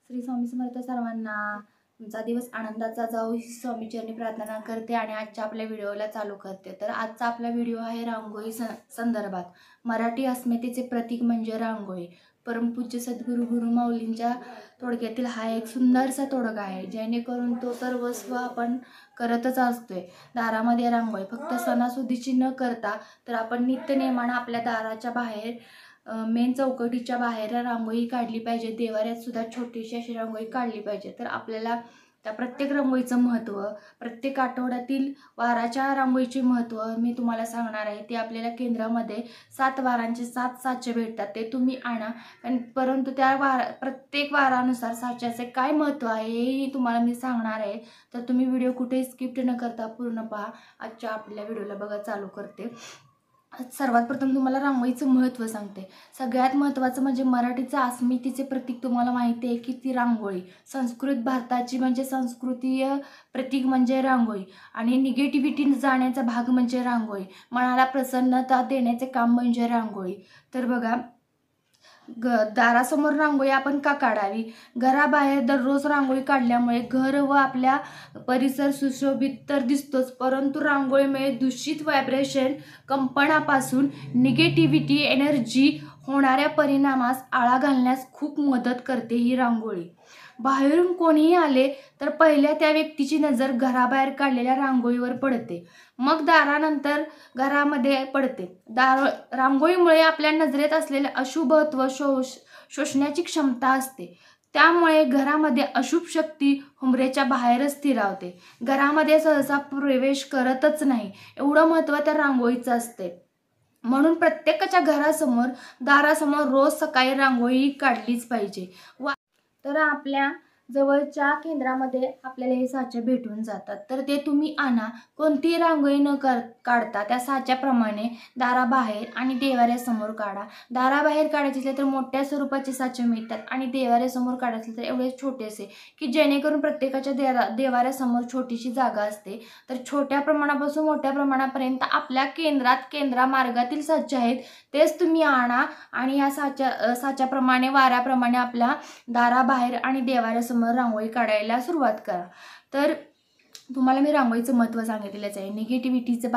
श्री स्वामी समर्थ सर्वांना. तुमचा दिवस आनंदाचा जाऊ ही स्वामीचरणी प्रार्थना करते आणि आजच्या आपल्या व्हिडिओला चालू करते. तर आजचा आपला व्हिडिओ आहे रांगोळी संदर्भात. मराठी अस्मितेचे प्रतीक म्हणजे रांगोळी. परमपूज्य सद्गुरू गुरुमाऊलींच्या तोडक्यातील हा एक सुंदरसा तोडगा आहे, जेणेकरून तो सर्वस्व आपण करतच असतोय. दारामध्ये रांगोळी फक्त सणासुदीची न करता तर आपण नित्यनेमानं आपल्या दाराच्या बाहेर मेन चौकटीच्या बाहेर रांगोळी काढली पाहिजे. देवाऱ्यात सुद्धा छोटीशी अशी रांगोळी काढली पाहिजे. तर आपल्याला त्या प्रत्येक रांगोळीचं महत्त्व, प्रत्येक आठवड्यातील वाराच्या रांगोळीचे महत्त्व मी तुम्हाला सांगणार आहे. ते आपल्याला केंद्रामध्ये 7 वारांचे 7 साचे भेटतात, ते तुम्ही आणा. परंतु त्या प्रत्येक वारानुसार साच्याचे काय महत्त्व आहे हेही तुम्हाला मी सांगणार आहे. तर तुम्ही व्हिडिओ कुठेही स्किप न करता पूर्ण पहा. आजच्या आपल्या व्हिडिओला बघा चालू करते. सर्वात प्रथम तुम्हाला रांगोळीचं महत्त्व सांगते. सगळ्यात महत्त्वाचं म्हणजे मराठीचं अस्मितेचे प्रतीक तुम्हाला माहिती आहे की ती रांगोळी. संस्कृत भारताची म्हणजे संस्कृतीय प्रतीक म्हणजे रांगोळी आणि निगेटिव्हिटी जाण्याचा भाग म्हणजे रांगोळी. मनाला प्रसन्नता देण्याचे काम म्हणजे रांगोळी. तर बघा, दारासमोर रांगोळी आपण का काढावी? घराबाहेर दररोज रांगोळी काढल्यामुळे घर व आपल्या परिसर सुशोभित तर दिसतोच, परंतु रांगोळीमुळे दूषित व्हायब्रेशन कंपनापासून निगेटिव्हिटी एनर्जी होणाऱ्या परिणामास आळा घालण्यास खूप मदत करते ही रांगोळी. बाहेरून कोणीही आले तर पहिल्या त्या व्यक्तीची नजर घराबाहेर काढलेल्या रांगोळीवर पडते, मग दारानंतर घरामध्ये पडते. रांगोळीमुळे आपल्या नजरेत असलेले अशुभत्व शोषण्याची क्षमता असते. त्यामुळे घरामध्ये अशुभ शक्ती हुंबरेच्या बाहेरच स्थिरावते, घरामध्ये सहसा प्रवेश करतच नाही. एवढं महत्त्व त्या रांगोळीचं असते. म्हणून प्रत्येकाच्या घरासमोर दारासमोर रोज सकाळी रांगोळी काढलीच पाहिजे. तर आपल्या जवळच्या केंद्रामध्ये आपल्याला हे साचे भेटून जातात, तर ते तुम्ही आणा. कोणतीही रांगोळी न काढता त्या साच्याप्रमाणे दाराबाहेर आणि देवाऱ्यासमोर काढा. दाराबाहेर काढायचे असेल तर मोठ्या स्वरूपाचे साचे मिळतात आणि देवाऱ्यासमोर काढायचे तर एवढे छोटेसे, की जेणेकरून प्रत्येकाच्या देवाऱ्यासमोर छोटीशी जागा असते. तर छोट्या प्रमाणापासून मोठ्या प्रमाणापर्यंत आपल्या केंद्रामार्गातील साचे आहेत तेच तुम्ही आणा आणि या साच्याप्रमाणे वाऱ्याप्रमाणे आपल्या दाराबाहेर आणि देवाऱ्यासमोर रांगोळी काढायला सुरुवात करा. तर तुम्हाला मी रांगोळीचं महत्त्व सांगितलेलंच आहे. निगेटिव्हिटीचं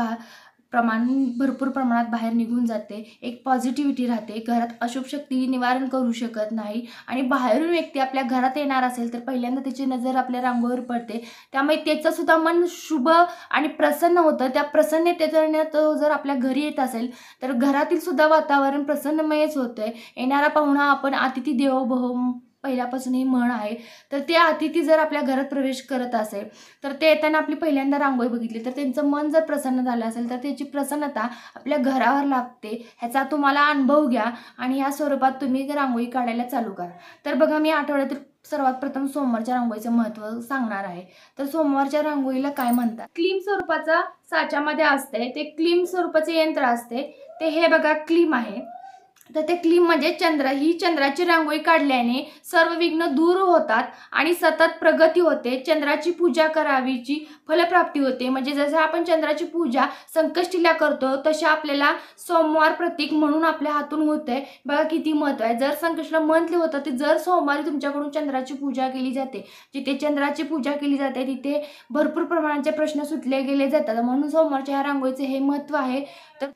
प्रमाण भरपूर प्रमाणात बाहेर निघून जाते, एक पॉझिटिव्हिटी राहते, घरात अशुभ शक्ती निवारण करू शकत नाही आणि बाहेरून व्यक्ती आपल्या घरात येणार असेल तर पहिल्यांदा त्याची नजर आपल्या रांगोळीवर पडते, त्यामुळे त्याचं सुद्धा मन शुभ आणि प्रसन्न होतं. त्या प्रसन्नतेने तो जर आपल्या घरी येत असेल तर घरातील सुद्धा वातावरण प्रसन्नमयच होतंय. येणारा पाहुणा आपण अतिथी देवो भव पहिल्यापासून ही म्हण आहे. तर ते अतिथी जर आपल्या घरात प्रवेश करत असेल तर ते येताना आपली पहिल्यांदा रांगोळी बघितली तर त्यांचं मन जर प्रसन्न झालं असेल तर त्याची प्रसन्नता आपल्या घरावर लागते. ह्याचा तुम्हाला अनुभव घ्या आणि ह्या स्वरूपात तुम्ही रांगोळी काढायला चालू करा. तर बघा, मी आठवड्यातील सर्वात प्रथम सोमवारच्या रांगोळीचं महत्त्व सांगणार आहे. तर सोमवारच्या रांगोळीला काय म्हणतात? क्लीम स्वरूपाचा साच्यामध्ये असते, ते क्लीम स्वरूपाचे यंत्र असते. ते हे बघा क्लीम आहे. तर ते क्लीम म्हणजे चंद्र. ही चंद्राची रांगोळी काढल्याने सर्व विघ्न दूर होतात आणि सतत प्रगती होते. चंद्राची पूजा करावीची फलप्राप्ती होते. म्हणजे जसं आपण चंद्राची पूजा संकष्टीला करतो तशी आपल्याला सोमवार प्रतीक म्हणून आपल्या हातून होते. बघा किती महत्त्व आहे. जर संकष्टीला मंथली होतं ते जर सोमवारी तुमच्याकडून चंद्राची पूजा केली जाते, जिथे चंद्राची पूजा केली जाते तिथे भरपूर प्रमाणाचे प्रश्न सुटले गेले जातात. म्हणून सोमवारच्या ह्या रांगोळीचे हे महत्त्व आहे. तर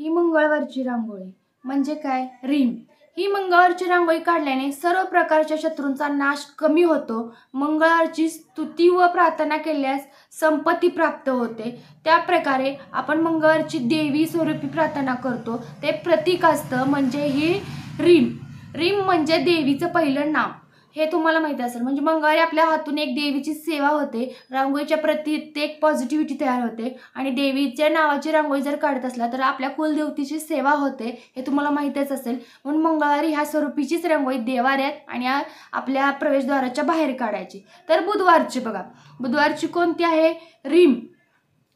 ही मंगळवारची रांगोळी म्हणजे काय? रीम. ही मंगळवारची रांगोळी काढल्याने सर्व प्रकारच्या शत्रूंचा नाश कमी होतो. मंगळवारची स्तुती व प्रार्थना केल्यास संपत्ती प्राप्त होते. त्या प्रकारे आपण मंगळवारची देवी स्वरूपी प्रार्थना करतो, ते प्रतीक असतं म्हणजे ही रीम. रीम म्हणजे देवीचं पहिलं नाव, हे तुम्हाला माहिती असेल. म्हणजे मंगळवारी आपल्या हातून एक देवीची सेवा होते, रांगोळीच्या प्रती एक पॉझिटिव्हिटी तयार होते आणि देवीच्या नावाची रांगोळी जर काढत असला तर आपल्या कुलदेवतेची सेवा होते, हे तुम्हाला माहीतच असेल. म्हणून मंगळवारी ह्या स्वरूपीचीच रांगोळी देवाऱ्यात आणि आपल्या प्रवेशद्वाराच्या बाहेर काढायची. तर बुधवारची बघा, बुधवारची कोणती आहे? रीम.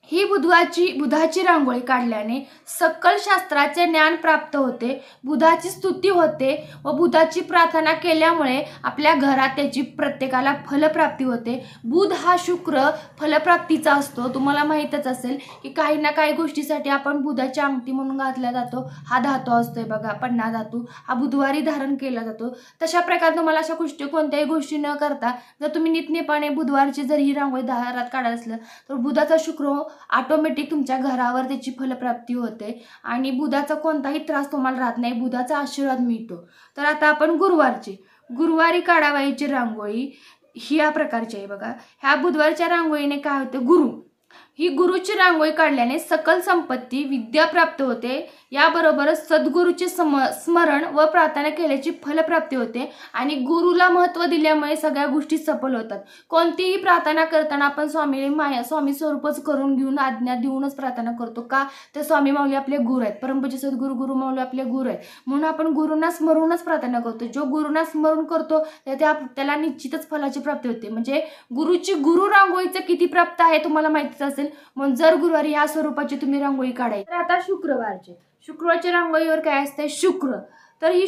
ही बुधाची रांगोळी काढल्याने सकल शास्त्राचे ज्ञान प्राप्त होते, बुधाची स्तुती होते व बुधाची प्रार्थना केल्यामुळे आपल्या घरात त्याची प्रत्येकाला फलप्राप्ती होते. बुध हा शुक्र फलप्राप्तीचा असतो. तुम्हाला माहीतच असेल की काही ना काही गोष्टीसाठी आपण बुधाची अंगठी म्हणून घातला जातो. हा धातू असतोय बघा, पन्ना धातू, हा बुधवारी धारण केला जातो. तशा प्रकारे तुम्हाला अशा गोष्टी कोणत्याही गोष्टी न करता जर तुम्ही नित्यनेपणे बुधवारची जर ही रांगोळी दारात काढायला असलं तर बुधाचा शुक्र ऑटोमॅटिक तुमच्या घरावर त्याची फलप्राप्ती होते आणि बुधाचा कोणताही त्रास तुम्हाला राहत नाही, बुधाचा आशीर्वाद मिळतो. तर आता आपण गुरुवारी काढावायची रांगोळी ही या प्रकारची आहे बघा. ह्या बुधवारच्या रांगोळीने काय होतं, ही गुरुची रांगोळी काढल्याने सकल संपत्ती विद्या प्राप्त होते. याबरोबरच सद्गुरूचे स्मरण व प्रार्थना केल्याची फलप्राप्ती होते आणि गुरुला महत्त्व दिल्यामुळे सगळ्या गोष्टी सफल होतात. कोणतीही प्रार्थना करताना आपण स्वामी स्वरूपच करून घेऊन आज्ञा देऊनच प्रार्थना करतो का, ते स्वामी माऊली आपले गुरु आहेत, परमपूज्य सद्गुरू गुरु माऊली आपले गुरु आहेत, म्हणून आपण गुरुंना स्मरूनच प्रार्थना करतो. जो गुरुंना स्मरण करतो त्याला निश्चितच फलाची प्राप्ती होते. म्हणजे गुरु रांगोळीचं किती प्राप्त आहे तुम्हाला माहितीच असेल. म्हणून जर गुरुवारी ह्या स्वरूपाची तुम्ही रांगोळी काढायची. तर आता शुक्रवारच्या रांगोळीवर काय असते, शुक्र. तर ही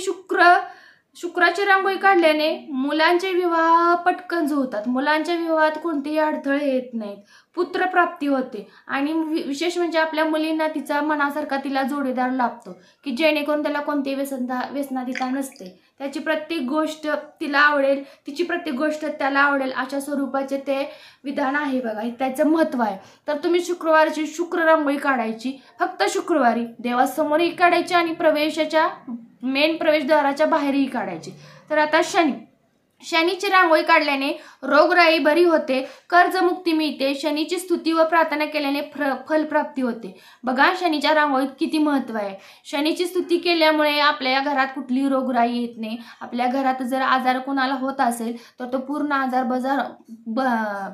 शुक्राची रांगोळी काढल्याने मुलांचे विवाह पटकन जुळतात, मुलांच्या विवाहात कोणतेही अडथळे येत नाहीत, पुत्रप्राप्ती होते आणि विशेष म्हणजे आपल्या मुलींना तिचा मनासारखा तिला जोडीदार लाभतो की जेणेकरून त्याला कोणतेही व्यसनाधीनता नसते, त्याची प्रत्येक गोष्ट तिला आवडेल, तिची प्रत्येक गोष्ट त्याला आवडेल, अशा स्वरूपाचे ते विधान आहे बघा, त्याचं महत्त्व आहे. तर तुम्ही शुक्रवारची शुक्र रांगोळी काढायची, फक्त शुक्रवारी देवासमोरही काढायची आणि मेन प्रवेशद्वाराच्या बाहेरही काढायची. तर आता शनीची रांगोळी काढल्याने रोगराई बरी होते, कर्जमुक्ती मिळते, शनीची स्तुती व प्रार्थना केल्याने फलप्राप्ती होते. बघा शनीच्या रांगोळीत किती महत्त्व आहे. शनीची स्तुती केल्यामुळे आपल्या घरात कुठलीही रोगराई येत नाही. आपल्या घरात जर आजार कोणाला होत असेल तर तो पूर्ण आजार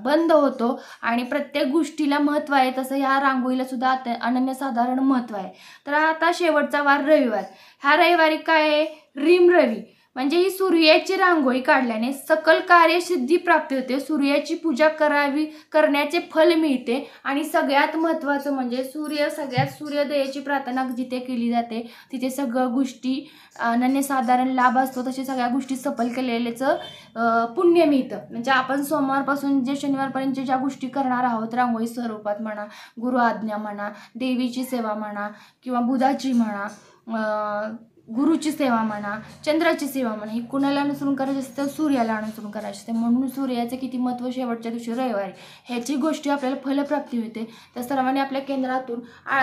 बंद होतो आणि प्रत्येक गोष्टीला महत्त्व आहे. तसं ह्या रांगोळीला सुद्धा अनन्यसाधारण महत्त्व आहे. तर आता शेवटचा वार रविवार. ह्या रविवारी काय आहे, रीम रवी, म्हणजे ही सूर्याची रांगोळी काढल्याने सकल कार्यसिद्धी प्राप्ती होते, सूर्याची पूजा करण्याचे फल मिळते आणि सगळ्यात महत्त्वाचं म्हणजे सूर्योदयाची प्रार्थना जिथे केली जाते तिथे सगळ्या गोष्टी अनन्यसाधारण लाभ असतो. तसे सगळ्या गोष्टी सफल केलेल्याचं पुण्य मिळतं. म्हणजे आपण सोमवारपासून जे शनिवारपर्यंत ज्या गोष्टी करणार आहोत रांगोळी स्वरूपात म्हणा, गुरु आज्ञा म्हणा, देवीची सेवा म्हणा किंवा बुधाची म्हणा, गुरुची सेवा म्हणा, चंद्राची सेवा म्हणा, ही कुणाला अनुसरून करायची असते तर सूर्याला अनुसरून करायची असते. म्हणून सूर्याचं किती महत्त्व शेवटच्या दिवशी रविवारी ह्याची गोष्टी आपल्याला फलप्राप्ती होते. तर सर्वांनी आपल्या केंद्रातून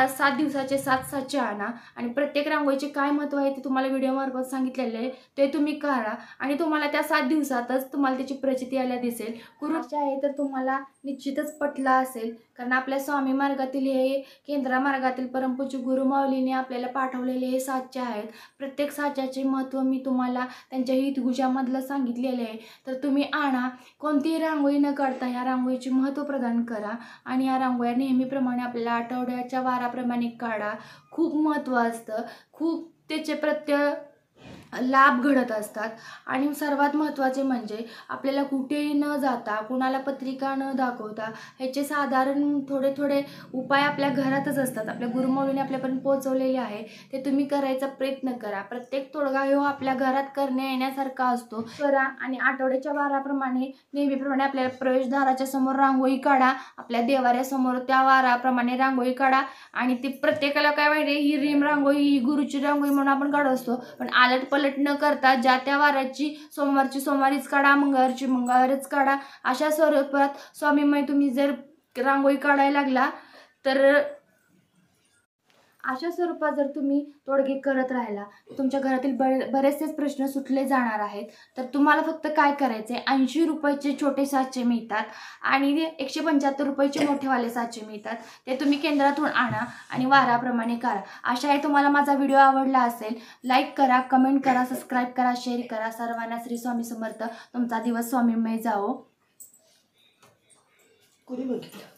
7 दिवसाचे 7 साचे आणा आणि प्रत्येक रांगोळीचे काय महत्त्व आहे ते तुम्हाला व्हिडिओमार्फत सांगितलेले आहे, ते तुम्ही करा आणि तुम्हाला त्या 7 दिवसातच तुम्हाला त्याची प्रचिती यायला दिसेल. गुरुची आहे तर तुम्हाला निश्चितच पटला असेल, कारण आपल्या स्वामी मार्गातील हे केंद्रा मार्गातील परमपूज्य गुरु माऊलीने आपल्याला पाठवलेले हे साचे आहेत. प्रत्येक साच्याचे महत्त्व मी तुम्हाला त्यांच्या हितगुजामधलं सांगितलेलं आहे. तर तुम्ही आणा, कोणतीही रांगोळी न काढता ह्या रांगोळीचे महत्त्व प्रदान करा आणि ह्या रांगोळ्या नेहमीप्रमाणे आपल्याला आठवड्याच्या वाराप्रमाणे काढा. खूप महत्त्व असतं, खूप त्याचे लाभ घडत असतात आणि सर्वात महत्त्वाचे म्हणजे आपल्याला कुठेही न जाता, कुणाला पत्रिका न दाखवता ह्याचे साधारण थोडे उपाय आपल्या घरातच असतात. आपल्या गुरुमाऊलीने आपल्यापर्यंत पोहोचवलेले आहे, ते तुम्ही करायचा प्रयत्न करा. प्रत्येक तोडगा हा आपल्या घरात करण्या येण्यासारखा असतो. करा आणि आठवड्याच्या वाराप्रमाणे नेहमीप्रमाणे आपल्या प्रवेशद्वाराच्या समोर रांगोळी काढा, आपल्या देवाऱ्यासमोर त्या वाराप्रमाणे रांगोळी काढा आणि ती प्रत्येकाला काय माहिती, ही रीम रांगोळी, ही गुरुची रांगोळी म्हणून आपण काढत असतो, पण आलटपलट न करता ज्या त्या वाराची सोमवारची सोमवारीच काढा, मंगळवारची मंगळवारीच काढा. अशा स्वरूपात स्वामीमय तुम्ही जर रांगोळी काढायला लागला तर अशा स्वरूपात जर तुम्ही तोडगे करत राहिला तुमच्या घरातील बरेचसेच प्रश्न सुटले जाणार आहेत. तर तुम्हाला फक्त काय करायचे, 80 रुपयाचे छोटे साचे मिळतात आणि 175 रुपयाचे मोठेवाले साचे मिळतात. ते तुम्ही केंद्रातून आणा आणि वाराप्रमाणे करा. आशा आहे तुम्हाला माझा व्हिडिओ आवडला असेल. लाईक करा, कमेंट करा, सबस्क्राईब करा, शेअर करा. सर्वांना श्री स्वामी समर्थ. तुमचा दिवस स्वामीमय जावो. कोणी बघितलं.